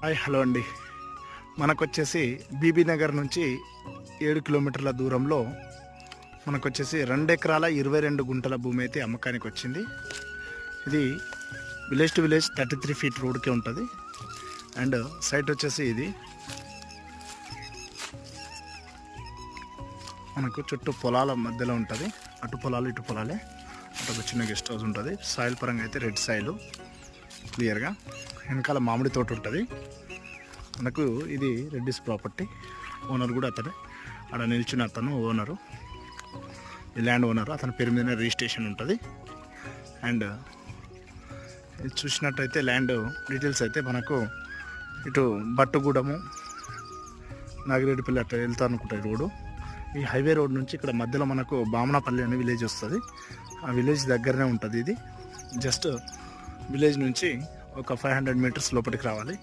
Hi hello అండి. మనకొచ్చేసి BB Nagar నుంచి 7 కిలోమీటర్ల దూరంలో మనకొచ్చేసి 2 ఎకరాల 22 గుంటల భూమి అయితే అమ్మకానికి వచ్చింది. ఇది విలేజ్ టు విలేజ్ 33 ఫీట్ రోడ్కే ఉంటుంది. అండ్ సైట్ వచ్చేసి ఇది మనకు చుట్టూ పొలాల మధ్యలో ఉంటుంది. అటు పొలాలు ఇటు పొలాలే. అటు ఒక చిన్న గెస్ట్ హౌస్ ఉంటుంది. సాయిల్ పరంగా అయితే రెడ్ సాయిల్ క్లియర్గా. వెనకాల మామిడి తోట ఉంటుంది. మనకు ఇది రెడ్డిస్ ప్రాపర్టీ. ఓనర్ కూడా అతనే, అక్కడ నిల్చున్న అతను ఓనరు, ఈ ల్యాండ్ ఓనరు. అతని పేరు మీద రిజిస్ట్రేషన్ ఉంటుంది. అండ్ ఇది చూసినట్టయితే ల్యాండ్ డీటెయిల్స్ అయితే మనకు ఇటు బట్టుగూడెము, నాగిరెడ్డిపల్లి అట్లా వెళ్తా అనుకుంటాయి రోడ్డు. ఈ హైవే రోడ్ నుంచి ఇక్కడ మధ్యలో మనకు బామనపల్లి అనే విలేజ్ వస్తుంది. ఆ విలేజ్ దగ్గరనే ఉంటుంది. ఇది జస్ట్ విలేజ్ నుంచి ఒక 500 మీటర్స్ లోపలికి రావాలి.